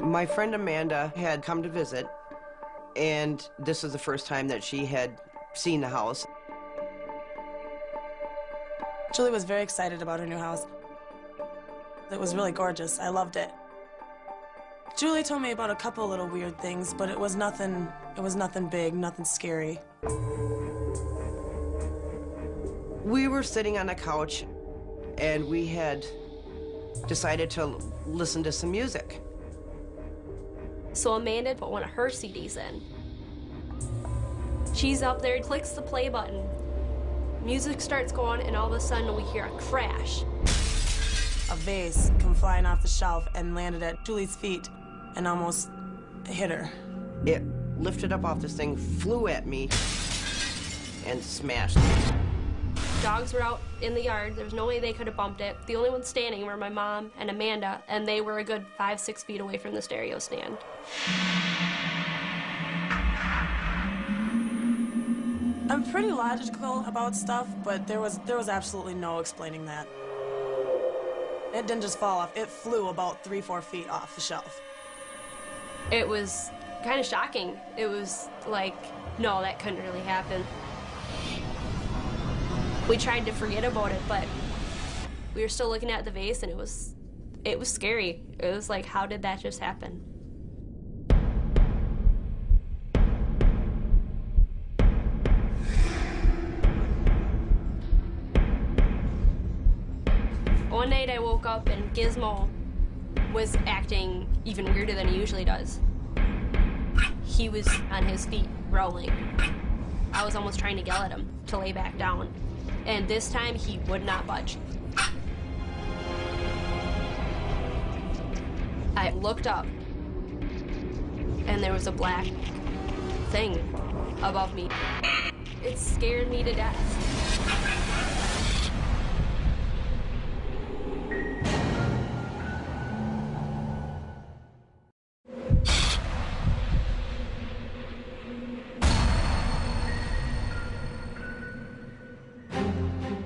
My friend Amanda had come to visit, and this was the first time that she had seen the house. Julie was very excited about her new house. It was really gorgeous. I loved it. Julie told me about a couple little weird things, but it was nothing big, nothing scary. We were sitting on a couch, and we had decided to listen to some music. So Amanda put one of her CDs in. She's up there, clicks the play button. Music starts going, and all of a sudden we hear a crash. A vase come flying off the shelf and landed at Julie's feet and almost hit her. It lifted up off this thing, flew at me, and smashed. Dogs were out in the yard. There was no way they could have bumped it. The only ones standing were my mom and Amanda, and they were a good 5-6 feet away from the stereo stand. I'm pretty logical about stuff, but there was absolutely no explaining that. It didn't just fall off. It flew about 3-4 feet off the shelf. It was kind of shocking. It was like, no, that couldn't really happen. We tried to forget about it, but we were still looking at the vase, and it was scary. It was like, how did that just happen? One night I woke up and Gizmo was acting even weirder than he usually does. He was on his feet, growling. I was almost trying to yell at him to lay back down. And this time, he would not budge. I looked up, and there was a black thing above me. It scared me to death.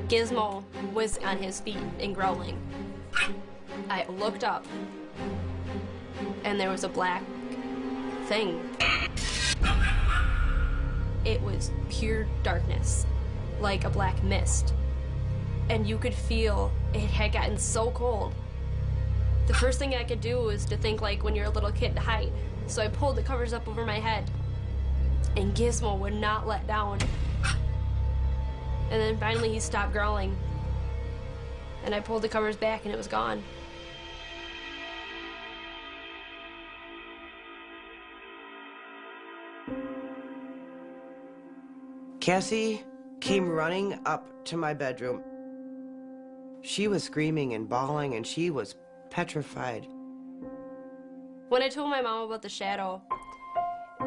Gizmo was on his feet and growling. I looked up, and there was a black thing. It was pure darkness, like a black mist. And you could feel it had gotten so cold. The first thing I could do was to think like when you're a little kid to hide. So I pulled the covers up over my head, and Gizmo would not let down. And then finally he stopped growling. And I pulled the covers back and it was gone. Cassie came running up to my bedroom. She was screaming and bawling, and she was petrified. When I told my mom about the shadow,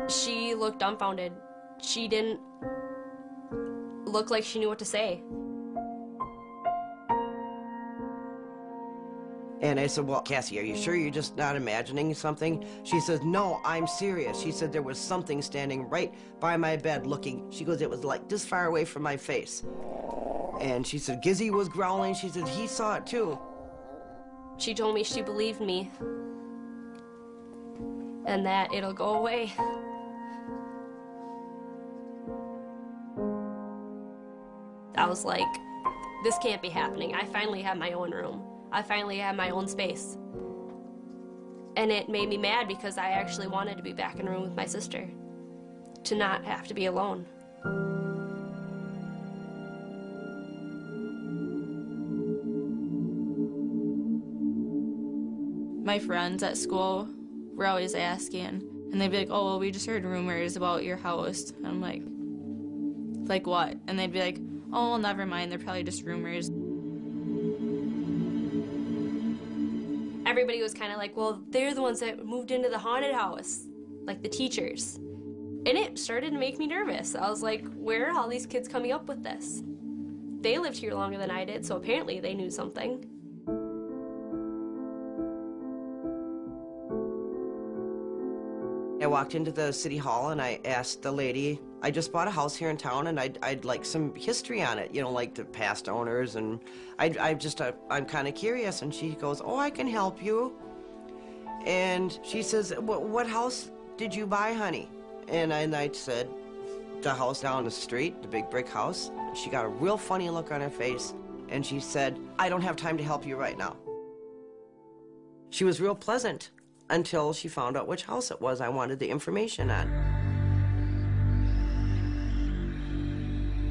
she looked dumbfounded. She didn't look like she knew what to say. And I said, well, Cassie, are you sure you're just not imagining something? She says, no, I'm serious. She said there was something standing right by my bed looking. She goes, it was like this far away from my face. And she said, Gizzy was growling. She said, he saw it too. She told me she believed me and that it'll go away. I was like, this can't be happening. I finally have my own room. I finally have my own space. And it made me mad because I actually wanted to be back in a room with my sister, to not have to be alone. My friends at school were always asking, and they'd be like, oh, well, we just heard rumors about your house. And I'm like what? And they'd be like, oh, well, never mind, they're probably just rumors. Everybody was kind of like, well, they're the ones that moved into the haunted house, like the teachers. And it started to make me nervous. I was like, where are all these kids coming up with this? They lived here longer than I did, so apparently they knew something. I walked into the city hall and I asked the lady, I just bought a house here in town and I'd like some history on it, you know, like the past owners, and I'm kind of curious. And she goes, oh, I can help you. And she says, what house did you buy, honey? And I said, the house down the street, the big brick house. She got a real funny look on her face, and she said, I don't have time to help you right now. She was real pleasant until she found out which house it was I wanted the information on.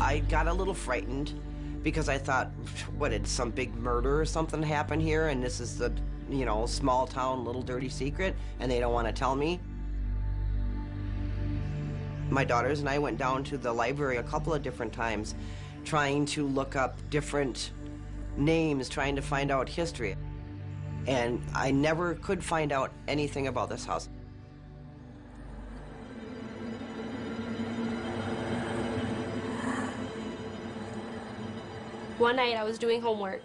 I got a little frightened because I thought, what, did some big murder or something happen here, and this is the, you know, small town, little dirty secret, and they don't want to tell me? My daughters and I went down to the library a couple of different times, trying to look up different names, trying to find out history. And I never could find out anything about this house. One night I was doing homework,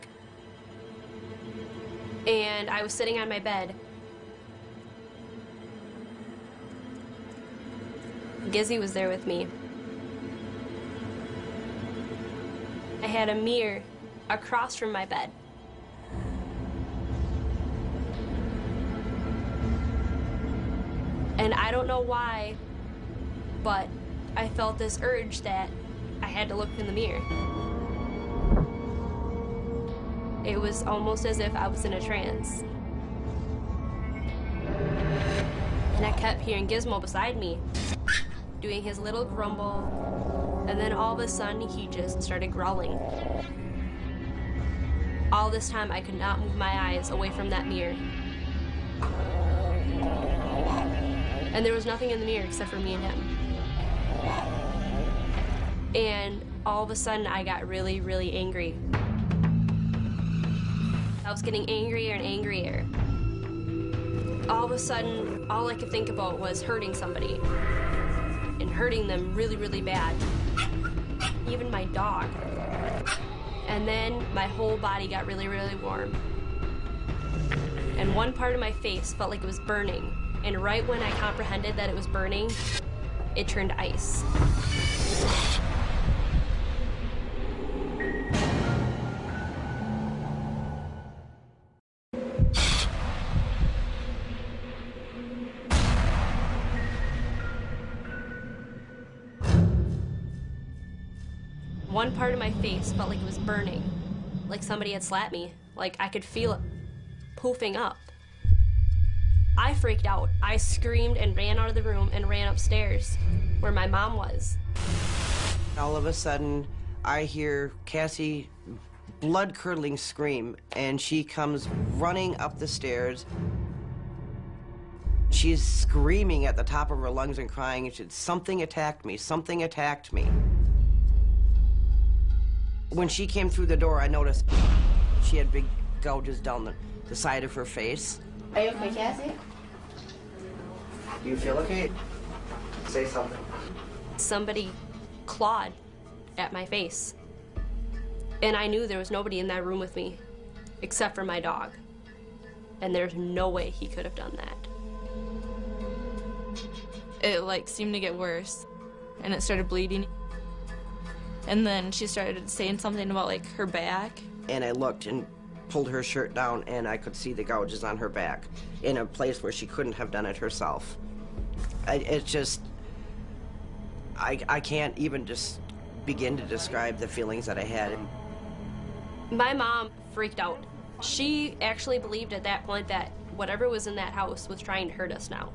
and I was sitting on my bed. Gizzy was there with me. I had a mirror across from my bed. And I don't know why, but I felt this urge that I had to look in the mirror. It was almost as if I was in a trance. And I kept hearing Gizmo beside me, doing his little grumble, and then all of a sudden he just started growling. All this time I could not move my eyes away from that mirror. And there was nothing in the mirror except for me and him. And all of a sudden I got really, really angry. I was getting angrier and angrier. All of a sudden, all I could think about was hurting somebody. And hurting them really, really bad. Even my dog. And then my whole body got really, really warm. And one part of my face felt like it was burning. And right when I comprehended that it was burning, it turned ice. One part of my face felt like it was burning, like somebody had slapped me, like I could feel it poofing up. I freaked out. I screamed and ran out of the room and ran upstairs where my mom was. All of a sudden, I hear Cassie blood-curdling scream, and she comes running up the stairs. She's screaming at the top of her lungs and crying, and she said, something attacked me, something attacked me. When she came through the door, I noticed she had big gouges down the side of her face. Are you okay, Cassie? Do you feel okay? Say something. Somebody clawed at my face. And I knew there was nobody in that room with me, except for my dog. And there's no way he could have done that. It like seemed to get worse, and it started bleeding. And then she started saying something about like her back. And I looked and pulled her shirt down, and I could see the gouges on her back in a place where she couldn't have done it herself. It's just, I can't even just begin to describe the feelings that I had. My mom freaked out. She actually believed at that point that whatever was in that house was trying to hurt us now.